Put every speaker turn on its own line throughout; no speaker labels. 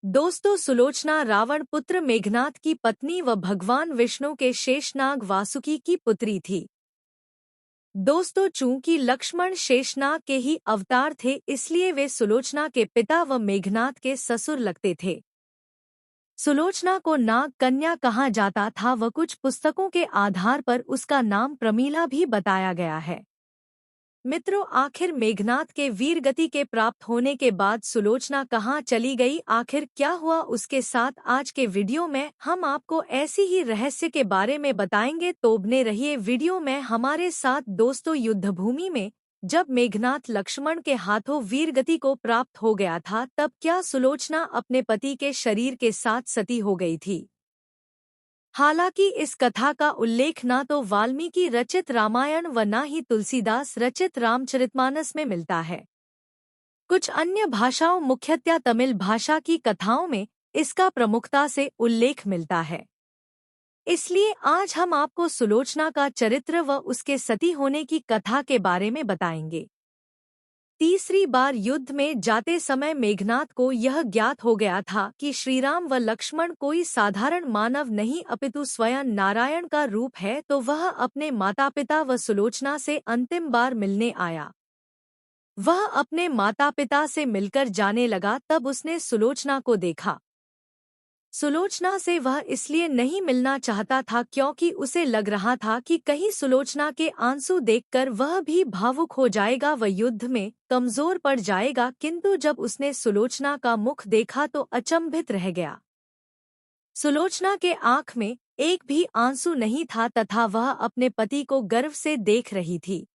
दोस्तों, सुलोचना रावण पुत्र मेघनाद की पत्नी व भगवान विष्णु के शेषनाग वासुकी की पुत्री थी। दोस्तों, चूंकि लक्ष्मण शेषनाग के ही अवतार थे, इसलिए वे सुलोचना के पिता व मेघनाद के ससुर लगते थे। सुलोचना को नाग कन्या कहा जाता था व कुछ पुस्तकों के आधार पर उसका नाम प्रमीला भी बताया गया है। मित्रों, आखिर मेघनाद के वीर गति के प्राप्त होने के बाद सुलोचना कहाँ चली गई, आखिर क्या हुआ उसके साथ, आज के वीडियो में हम आपको ऐसी ही रहस्य के बारे में बताएंगे। तो बने रहिए वीडियो में हमारे साथ। दोस्तों, युद्धभूमि में जब मेघनाद लक्ष्मण के हाथों वीर गति को प्राप्त हो गया था, तब क्या सुलोचना अपने पति के शरीर के साथ सती हो गई थी? हालांकि इस कथा का उल्लेख न तो वाल्मीकि रचित रामायण व न ही तुलसीदास रचित रामचरितमानस में मिलता है। कुछ अन्य भाषाओं, मुख्यतया तमिल भाषा की कथाओं में इसका प्रमुखता से उल्लेख मिलता है। इसलिए आज हम आपको सुलोचना का चरित्र व उसके सती होने की कथा के बारे में बताएंगे। तीसरी बार युद्ध में जाते समय मेघनाद को यह ज्ञात हो गया था कि श्रीराम व लक्ष्मण कोई साधारण मानव नहीं अपितु स्वयं नारायण का रूप है, तो वह अपने माता पिता व सुलोचना से अंतिम बार मिलने आया। वह अपने माता पिता से मिलकर जाने लगा, तब उसने सुलोचना को देखा। सुलोचना से वह इसलिए नहीं मिलना चाहता था क्योंकि उसे लग रहा था कि कहीं सुलोचना के आंसू देखकर वह भी भावुक हो जाएगा व युद्ध में कमजोर पड़ जाएगा, किंतु जब उसने सुलोचना का मुख देखा तो अचंभित रह गया। सुलोचना के आंख में एक भी आंसू नहीं था तथा वह अपने पति को गर्व से देख रही थी।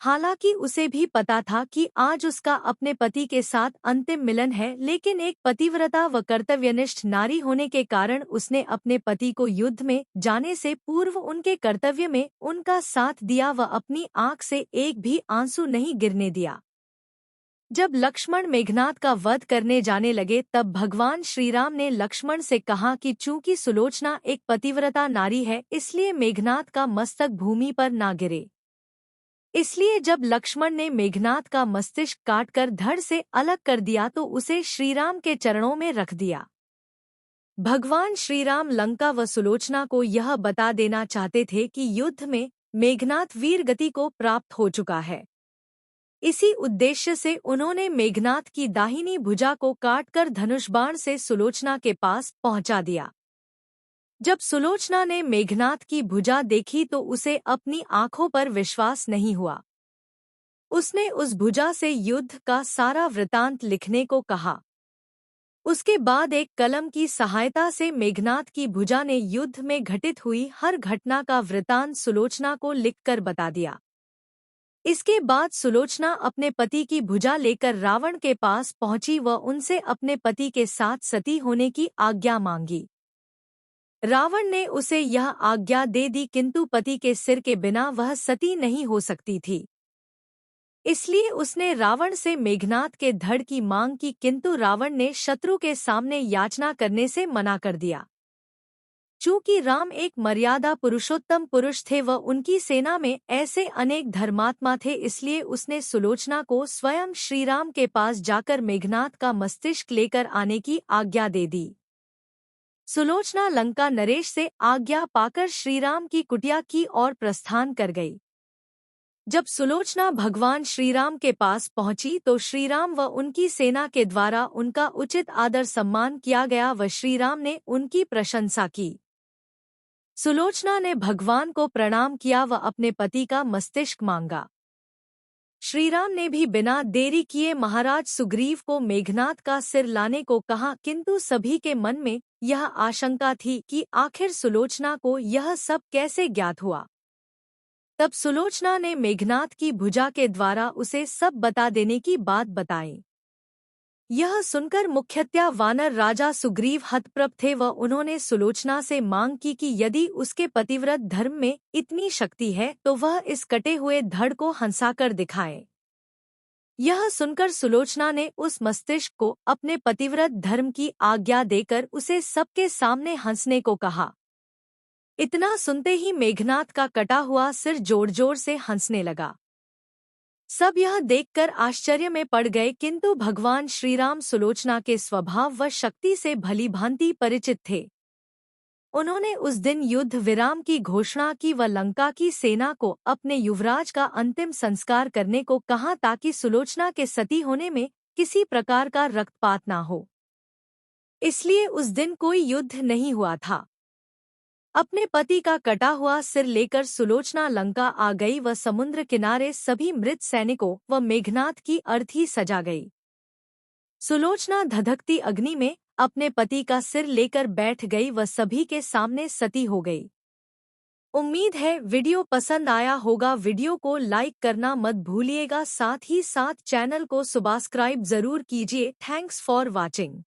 हालांकि उसे भी पता था कि आज उसका अपने पति के साथ अंतिम मिलन है, लेकिन एक पतिव्रता व कर्तव्यनिष्ठ नारी होने के कारण उसने अपने पति को युद्ध में जाने से पूर्व उनके कर्तव्य में उनका साथ दिया व अपनी आंख से एक भी आंसू नहीं गिरने दिया। जब लक्ष्मण मेघनाद का वध करने जाने लगे, तब भगवान श्रीराम ने लक्ष्मण से कहा कि चूंकि सुलोचना एक पतिव्रता नारी है, इसलिए मेघनाद का मस्तक भूमि पर ना गिरे। इसलिए जब लक्ष्मण ने मेघनाद का मस्तिष्क काटकर धड़ से अलग कर दिया तो उसे श्रीराम के चरणों में रख दिया। भगवान श्रीराम लंका व सुलोचना को यह बता देना चाहते थे कि युद्ध में मेघनाद वीर गति को प्राप्त हो चुका है। इसी उद्देश्य से उन्होंने मेघनाद की दाहिनी भुजा को काटकर धनुष बाण से सुलोचना के पास पहुंचा दिया। जब सुलोचना ने मेघनाद की भुजा देखी तो उसे अपनी आंखों पर विश्वास नहीं हुआ। उसने उस भुजा से युद्ध का सारा वृतांत लिखने को कहा। उसके बाद एक कलम की सहायता से मेघनाद की भुजा ने युद्ध में घटित हुई हर घटना का वृतांत सुलोचना को लिखकर बता दिया। इसके बाद सुलोचना अपने पति की भुजा लेकर रावण के पास पहुंची व उनसे अपने पति के साथ सती होने की आज्ञा मांगी। रावण ने उसे यह आज्ञा दे दी, किंतु पति के सिर के बिना वह सती नहीं हो सकती थी। इसलिए उसने रावण से मेघनाद के धड़ की मांग की, किंतु रावण ने शत्रु के सामने याचना करने से मना कर दिया। चूंकि राम एक मर्यादा पुरुषोत्तम पुरुष थे व उनकी सेना में ऐसे अनेक धर्मात्मा थे, इसलिए उसने सुलोचना को स्वयं श्रीराम के पास जाकर मेघनाद का मस्तिष्क लेकर आने की आज्ञा दे दी। सुलोचना लंका नरेश से आज्ञा पाकर श्रीराम की कुटिया की ओर प्रस्थान कर गई। जब सुलोचना भगवान श्रीराम के पास पहुंची तो श्रीराम व उनकी सेना के द्वारा उनका उचित आदर सम्मान किया गया व श्रीराम ने उनकी प्रशंसा की। सुलोचना ने भगवान को प्रणाम किया व अपने पति का मस्तिष्क मांगा। श्रीराम ने भी बिना देरी किए महाराज सुग्रीव को मेघनाद का सिर लाने को कहा, किंतु सभी के मन में यह आशंका थी कि आखिर सुलोचना को यह सब कैसे ज्ञात हुआ। तब सुलोचना ने मेघनाद की भुजा के द्वारा उसे सब बता देने की बात बताई। यह सुनकर मुख्यतया वानर राजा सुग्रीव हतप्रभ थे व उन्होंने सुलोचना से मांग की कि यदि उसके पतिव्रत धर्म में इतनी शक्ति है तो वह इस कटे हुए धड़ को हंसाकर दिखाए। यह सुनकर सुलोचना ने उस मस्तिष्क को अपने पतिव्रत धर्म की आज्ञा देकर उसे सबके सामने हंसने को कहा। इतना सुनते ही मेघनाद का कटा हुआ सिर जोर जोर से हंसने लगा। सब यह देखकर आश्चर्य में पड़ गए, किंतु भगवान श्रीराम सुलोचना के स्वभाव व शक्ति से भलीभांति परिचित थे। उन्होंने उस दिन युद्ध विराम की घोषणा की व लंका की सेना को अपने युवराज का अंतिम संस्कार करने को कहा ताकि सुलोचना के सती होने में किसी प्रकार का रक्तपात न हो। इसलिए उस दिन कोई युद्ध नहीं हुआ था। अपने पति का कटा हुआ सिर लेकर सुलोचना लंका आ गई व समुद्र किनारे सभी मृत सैनिकों व मेघनाथ की अर्थी सजा गई। सुलोचना धधकती अग्नि में अपने पति का सिर लेकर बैठ गई व सभी के सामने सती हो गई। उम्मीद है वीडियो पसंद आया होगा। वीडियो को लाइक करना मत भूलिएगा, साथ ही साथ चैनल को सब्सक्राइब जरूर कीजिए। Thanks for watching.